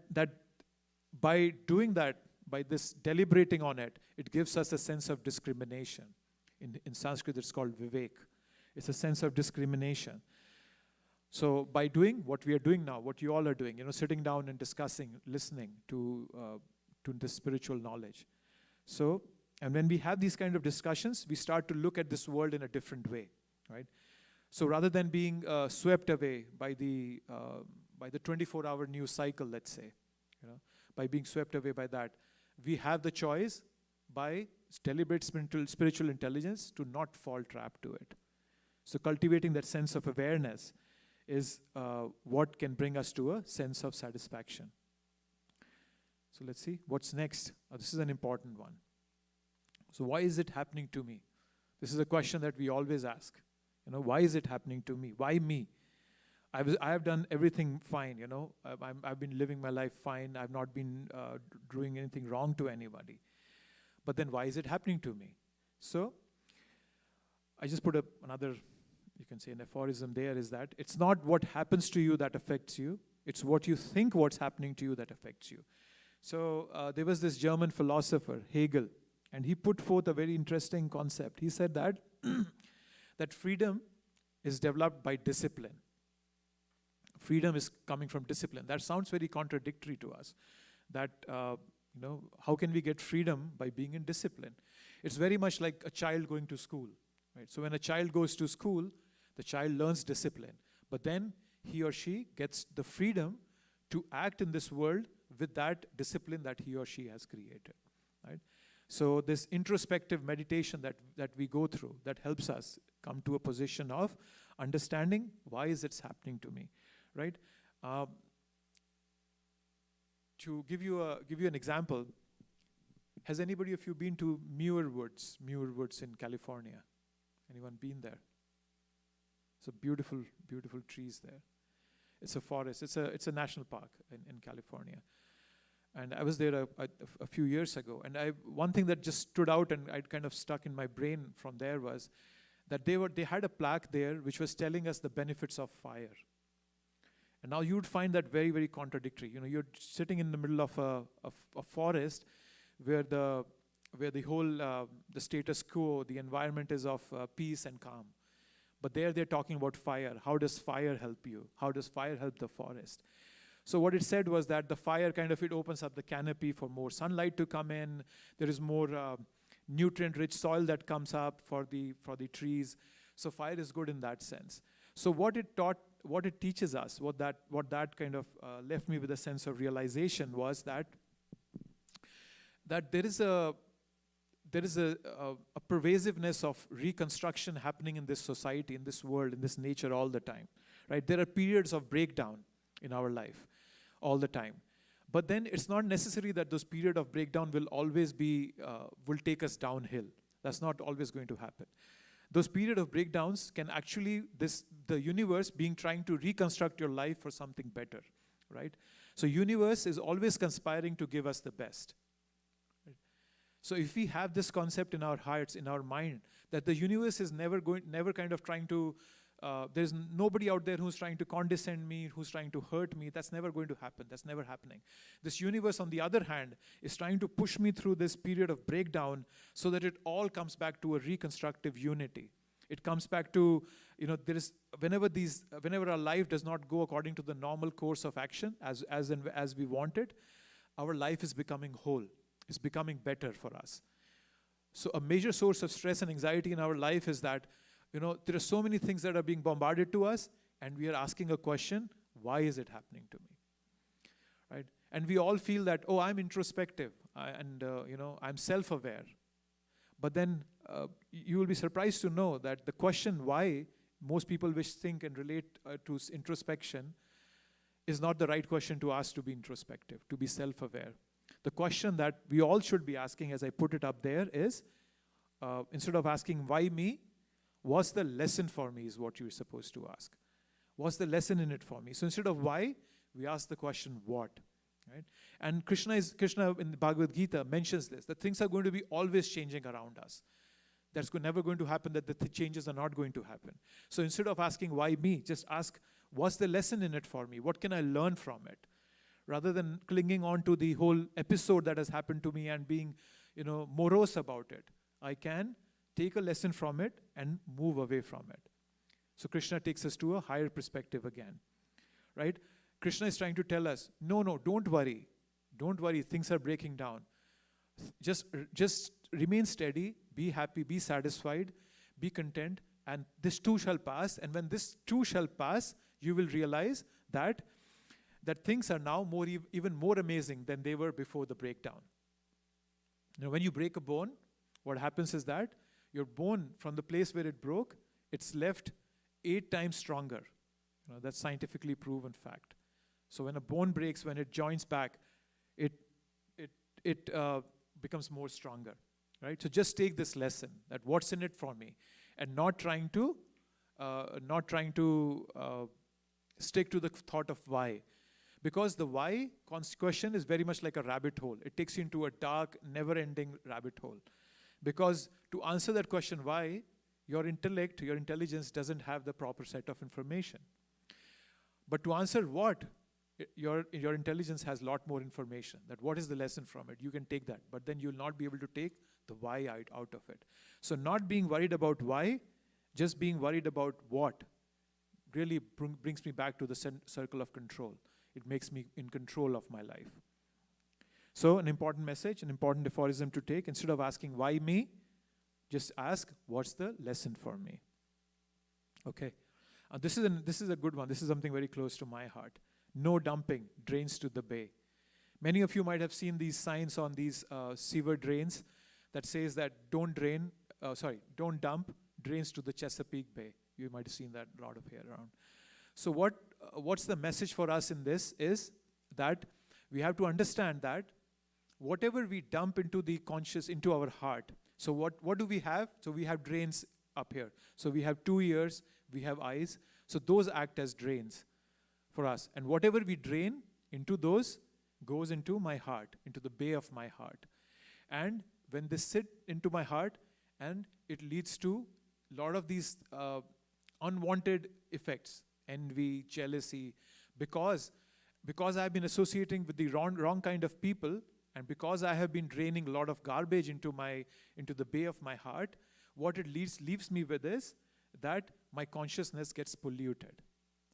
by doing that, by this deliberating on it, it gives us a sense of discrimination. In Sanskrit, it's called vivek. It's a sense of discrimination. So by doing what we are doing now, what you all are doing, sitting down and discussing, listening to this spiritual knowledge. So, and when we have these kind of discussions, we start to look at this world in a different way, right? So rather than being swept away by the 24-hour news cycle, let's say, by being swept away by that, we have the choice by deliberate spiritual intelligence to not fall trap to it. So cultivating that sense of awareness is what can bring us to a sense of satisfaction. So let's see, what's next? This is an important one. So why is it happening to me? This is a question that we always ask. Why is it happening to me? Why me? I have done everything fine, I've been living my life fine. I've not been doing anything wrong to anybody. But then why is it happening to me? So I just put another, you can say an aphorism there, is that it's not what happens to you that affects you. It's what you think what's happening to you that affects you. So there was this German philosopher, Hegel, and he put forth a very interesting concept. He said that that freedom is developed by discipline. Freedom is coming from discipline. That sounds very contradictory to us. That How can we get freedom? By being in discipline. It's very much like a child going to school, right? So when a child goes to school, the child learns discipline, but then he or she gets the freedom to act in this world with that discipline that he or she has created, right? So this introspective meditation that we go through, that helps us come to a position of understanding why is it happening to me, right? To give you an example, has anybody of you been to Muir Woods in California? Anyone been there? It's a beautiful, beautiful trees there. It's a forest. It's a national park in California. And I was there a few years ago. And one thing that just stood out and I'd kind of stuck in my brain from there was that they had a plaque there which was telling us the benefits of fire. And now you would find that very, very contradictory. You're sitting in the middle of a forest where the whole the status quo, the environment is of peace and calm. But there they're talking about fire. How does fire help you? How does fire help the forest? So what it said was that the fire it opens up the canopy for more sunlight to come in. There is more nutrient-rich soil that comes up for the trees. So fire is good in that sense. So what it teaches us, what that kind of left me with a sense of realization was that there is a pervasiveness of reconstruction happening in this society, in this world, in this nature all the time, right? There are periods of breakdown in our life all the time. But then it's not necessary that those periods of breakdown will always will take us downhill. That's not always going to happen. Those periods of breakdowns can actually, the universe trying to reconstruct your life for something better, right? So universe is always conspiring to give us the best. Right? So if we have this concept in our hearts, in our mind, that the universe is never kind of trying to, there's nobody out there who's trying to condescend me, who's trying to hurt me. That's never going to happen. That's never happening. This universe, on the other hand, is trying to push me through this period of breakdown so that it all comes back to a reconstructive unity. It comes back to, whenever our life does not go according to the normal course of action as we want it, our life is becoming whole. It's becoming better for us. So a major source of stress and anxiety in our life is that there are so many things that are being bombarded to us, and we are asking a question, why is it happening to me? Right? And we all feel that, I'm introspective, and I'm self-aware. But then you will be surprised to know that the question why most people think and relate to introspection is not the right question to ask to be introspective, to be self-aware. The question that we all should be asking, as I put it up there, is instead of asking why me, what's the lesson for me is what you're supposed to ask. What's the lesson in it for me? So instead of why, we ask the question what. Right? And Krishna in the Bhagavad Gita mentions this, that things are going to be always changing around us. That's never going to happen, that the changes are not going to happen. So instead of asking why me, just ask what's the lesson in it for me? What can I learn from it? Rather than clinging on to the whole episode that has happened to me and being morose about it, I can take a lesson from it and move away from it. So Krishna takes us to a higher perspective again, right? Krishna is trying to tell us, no, don't worry. Don't worry, things are breaking down. Just remain steady, be happy, be satisfied, be content, and this too shall pass. And when this too shall pass, you will realize that things are now even more amazing than they were before the breakdown. When you break a bone, what happens is that your bone, from the place where it broke, it's left 8 times stronger. That's scientifically proven fact. So when a bone breaks, when it joins back, it becomes more stronger, right? So just take this lesson, that what's in it for me, and not trying to stick to the thought of why. Because the why question is very much like a rabbit hole. It takes you into a dark, never-ending rabbit hole. Because to answer that question why, your intelligence doesn't have the proper set of information. But to answer what, your intelligence has a lot more information. That what is the lesson from it? You can take that. But then you'll not be able to take the why out of it. So not being worried about why, just being worried about what, really brings me back to the circle of control. It makes me in control of my life. So an important message, an important aphorism to take. Instead of asking, why me? Just ask, what's the lesson for me? Okay. This is a good one. This is something very close to my heart. No dumping, drains to the bay. Many of you might have seen these signs on these sewer drains that says that don't dump, drains to the Chesapeake Bay. You might have seen that a lot of here around. So what's the message for us in this is that we have to understand that whatever we dump into the conscious, into our heart. So what do we have? So we have drains up here. So we have 2 ears, we have eyes. So those act as drains for us. And whatever we drain into those goes into my heart, into the bay of my heart. And when they sit into my heart, and it leads to a lot of these unwanted effects, envy, jealousy, because I've been associating with the wrong kind of people, and because I have been draining a lot of garbage into the bay of my heart, what it leaves me with is that my consciousness gets polluted.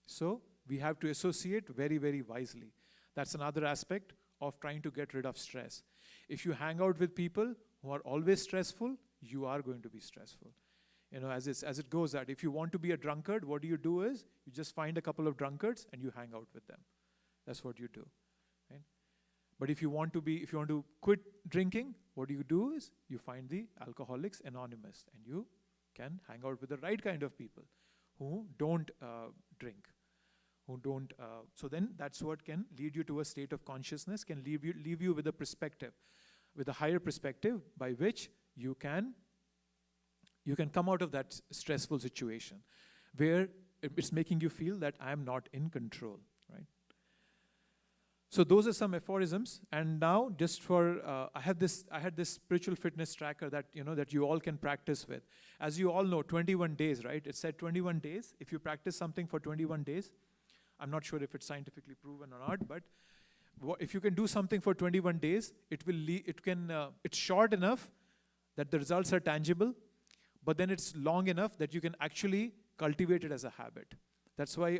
So we have to associate very, very wisely. That's another aspect of trying to get rid of stress. If you hang out with people who are always stressful, you are going to be stressful. You know, as it goes that if you want to be a drunkard, what do? Is you just find a couple of drunkards and you hang out with them. That's what you do. Right? But if you want to quit drinking, what do is you find the Alcoholics Anonymous, and you can hang out with the right kind of people who don't drink. So then that's what can lead you to a state of consciousness, can leave you with a perspective, with a higher perspective by which you can come out of that stressful situation where it's making you feel that I am not in control, right? So those are some aphorisms. And now just for, I had this spiritual fitness tracker that you all can practice with. As you all know, 21 days, right? It said 21 days. If you practice something for 21 days, I'm not sure if it's scientifically proven or not, but if you can do something for 21 days, it's short enough that the results are tangible, but then it's long enough that you can actually cultivate it as a habit. That's why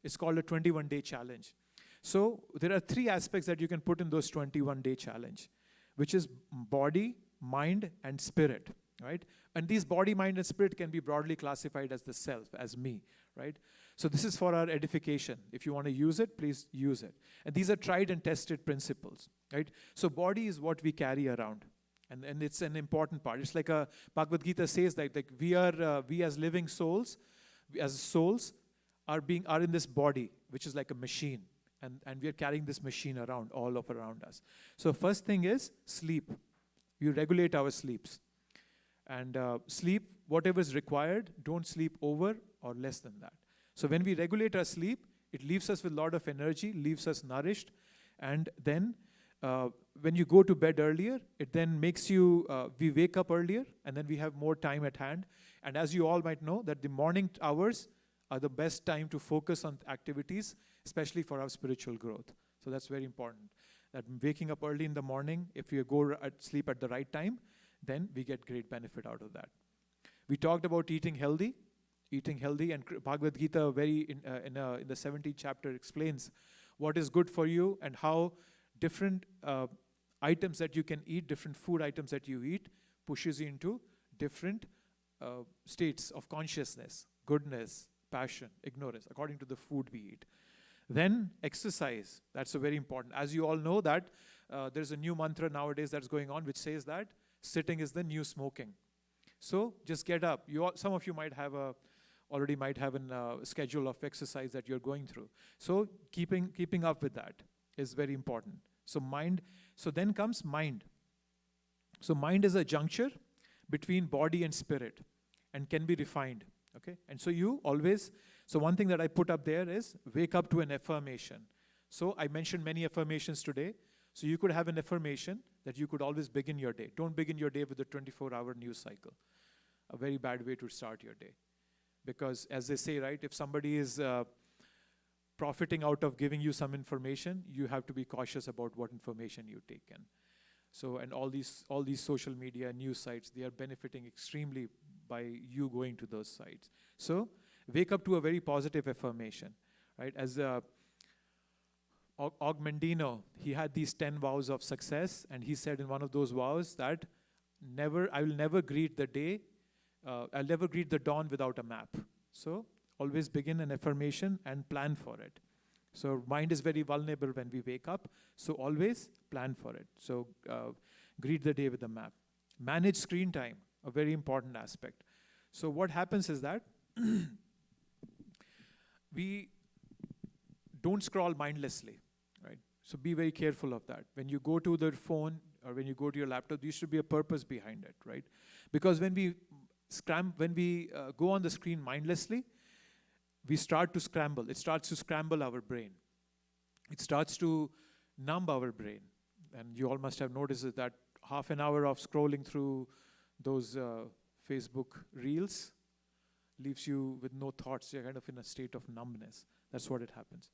it's called a 21-day challenge. So there are 3 aspects that you can put in those 21-day challenge, which is body, mind, and spirit, right? And these body, mind, and spirit can be broadly classified as the self, as me, right? So this is for our edification. If you want to use it, please use it. And these are tried and tested principles, right? So body is what we carry around. And it's an important part. It's like Bhagavad Gita says that we as living souls, are in this body, which is like a machine. And we are carrying this machine around, all around us. So first thing is sleep. We regulate our sleeps. And sleep, whatever is required, don't sleep over or less than that. So when we regulate our sleep, it leaves us with a lot of energy, leaves us nourished. And then when you go to bed earlier, it then makes we wake up earlier, and then we have more time at hand. And as you all might know, that the morning hours are the best time to focus on activities, especially for our spiritual growth. So that's very important. That waking up early in the morning, if you go sleep at the right time, then we get great benefit out of that. We talked about eating healthy, and Bhagavad Gita in the 17th chapter explains what is good for you and how different items that you can eat, different food items that you eat, pushes you into different states of consciousness, goodness, passion, ignorance, according to the food we eat. Then exercise, that's a very important. As you all know that there's a new mantra nowadays that's going on which says that sitting is the new smoking. So just get up. Some of you already might have a schedule of exercise that you're going through. So keeping up with that is very important. So then comes mind. So mind is a juncture between body and spirit and can be refined. Okay, and so one thing that I put up there is wake up to an affirmation. So I mentioned many affirmations today. So you could have an affirmation that you could always begin your day. Don't begin your day with a 24-hour news cycle. A very bad way to start your day. Because as they say, right, if somebody is profiting out of giving you some information, you have to be cautious about what information you take in. So, and all these social media news sites, they are benefiting extremely by you going to those sites. So wake up to a very positive affirmation, right? As Augmendino, he had these 10 vows of success, and he said in one of those vows that I will never greet the day, I'll never greet the dawn without a map. So always begin an affirmation and plan for it. So mind is very vulnerable when we wake up, so always plan for it. So greet the day with a map. Manage screen time, a very important aspect. So what happens is that we don't scroll mindlessly, right? So be very careful of that. When you go to the phone or when you go to your laptop, there should be a purpose behind it, right? Because when we go on the screen mindlessly, we start to scramble. It starts to scramble our brain. It starts to numb our brain. And you all must have noticed that half an hour of scrolling through those Facebook reels leaves you with no thoughts. You're kind of in a state of numbness. That's what it happens.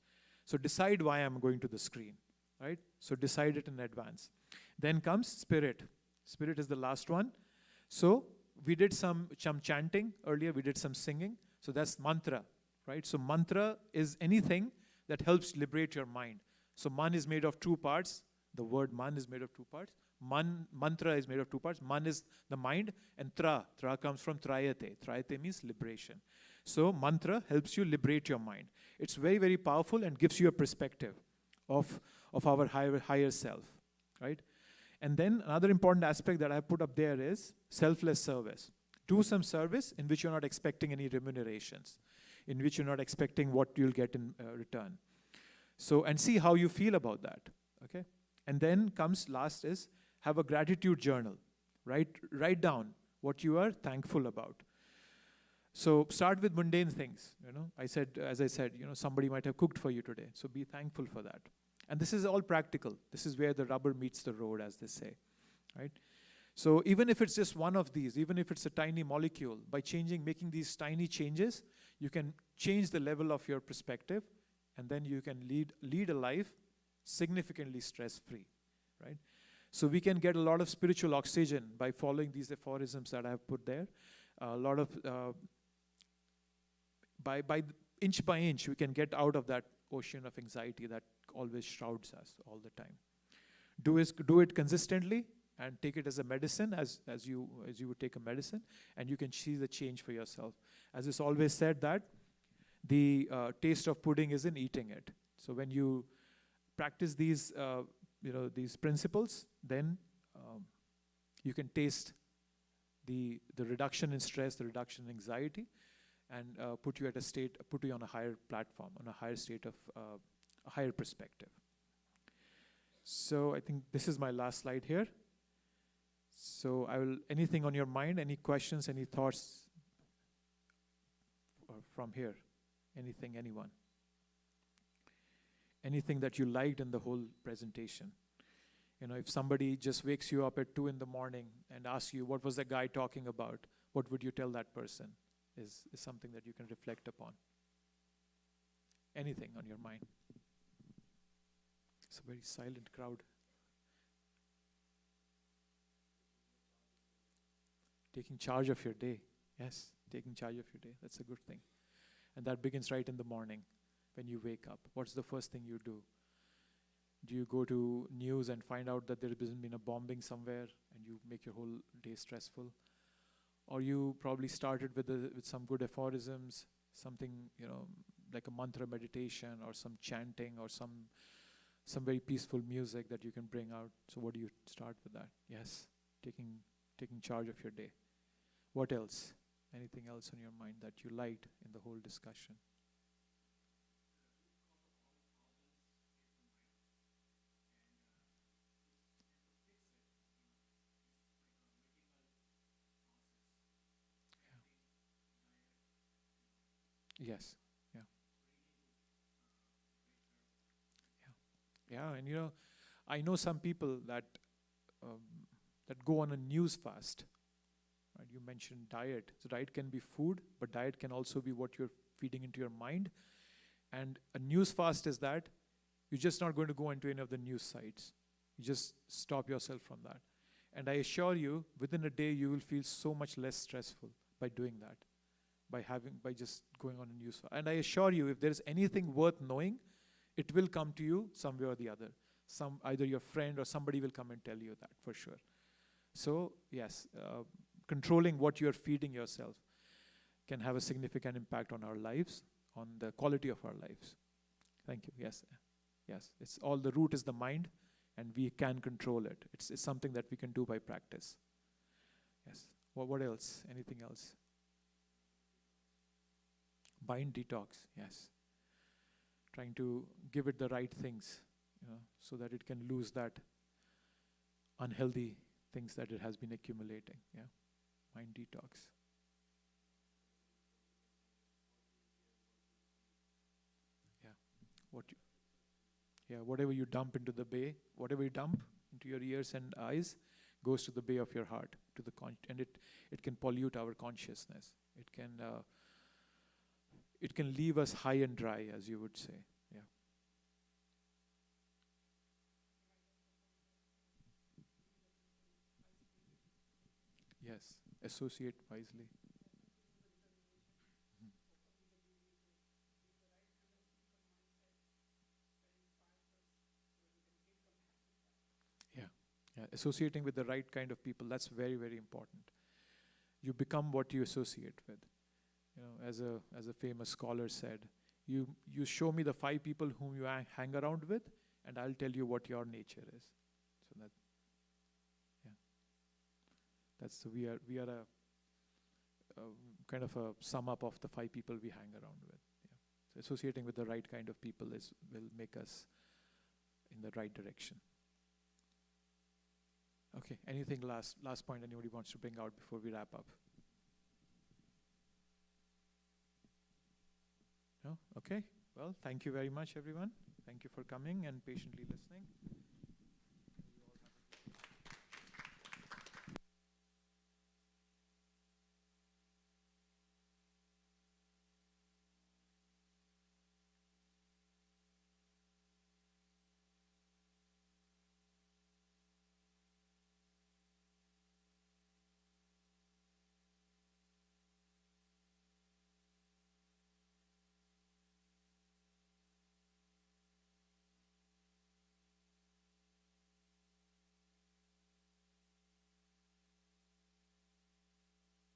So decide why I'm going to the screen, right? So decide it in advance. Then comes spirit. Spirit is the last one. So we did some chanting earlier. We did some singing. So that's mantra, right? So mantra is anything that helps liberate your mind. So man is made of two parts. The word man is made of two parts. Mantra is made of two parts. Man is the mind, and tra comes from trayate. Trayate means liberation. So mantra helps you liberate your mind. It's very, very powerful and gives you a perspective of our higher self, right? And then another important aspect that I put up there is selfless service. Do some service in which you're not expecting any remunerations, in which you're not expecting what you'll get in return. So, and see how you feel about that, okay? And then comes last is have a gratitude journal. Write down what you are thankful about. So start with mundane things. As I said, somebody might have cooked for you today. So be thankful for that. And this is all practical. This is where the rubber meets the road, as they say, right? So even if it's just one of these, even if it's a tiny molecule, by making these tiny changes, you can change the level of your perspective, and then you can lead a life significantly stress-free, right? So we can get a lot of spiritual oxygen by following these aphorisms that I have put there. A lot of, by inch by inch, we can get out of that ocean of anxiety that always shrouds us all the time. Do it consistently and take it as a medicine, as you would take a medicine, and you can see the change for yourself. As it's always said that the taste of pudding is in eating it. So when you practice these principles, then you can taste the reduction in stress, the reduction in anxiety, and put you on a higher platform, on a higher state of a higher perspective. So I think this is my last slide here. So anything on your mind, any questions, any thoughts from here? Anything, anyone? Anything that you liked in the whole presentation? If somebody just wakes you up at 2 in the morning and asks you, what was the guy talking about? What would you tell that person? Is something that you can reflect upon. Anything on your mind? It's a very silent crowd. Taking charge of your day. Yes, taking charge of your day. That's a good thing. And that begins right in the morning when you wake up. What's the first thing you do? Do you go to news and find out that there has been a bombing somewhere and you make your whole day stressful? Or you probably started with some good aphorisms, something, like a mantra meditation or some chanting or some very peaceful music that you can bring out. So what do you start with that? Yes, taking charge of your day. What else? Anything else on your mind that you liked in the whole discussion? Yes. Yeah. Yeah. And I know some people that go on a news fast. Right? You mentioned diet. So diet can be food, but diet can also be what you're feeding into your mind. And a news fast is that you're just not going to go into any of the news sites. You just stop yourself from that. And I assure you, within a day, you will feel so much less stressful by doing that. By just going on a news. And I assure you, if there's anything worth knowing, It will come to you some way or the other. Either your friend or somebody will come and tell you that for sure. So yes, controlling what you're feeding yourself can have a significant impact on our lives, on the quality of our lives. Thank you. Yes, yes. It's all, the root is the mind, and we can control it. It's something that we can do by practice. Yes. What else? Anything else? Mind detox. Yes. Trying to give it the right things, so that it can lose that unhealthy things that it has been accumulating. Yeah. Mind detox. Whatever you dump into the bay, whatever you dump into your ears and eyes goes to the bay of your heart, to the and it can pollute our consciousness. It can leave us high and dry, as you would say. Yeah. Yes. Associate wisely. Mhm. Yeah. Yeah. Associating with the right kind of people, that's very, very important. You become what you associate with. As a famous scholar said, you show me the 5 people whom you hang around with, and I'll tell you what your nature is. So yeah, we are a kind of a sum up of the 5 people we hang around with. Yeah. So associating with the right kind of people will make us in the right direction. Okay. Anything last point anybody wants to bring out before we wrap up? No? Okay. Well, thank you very much, everyone. Thank you for coming and patiently listening.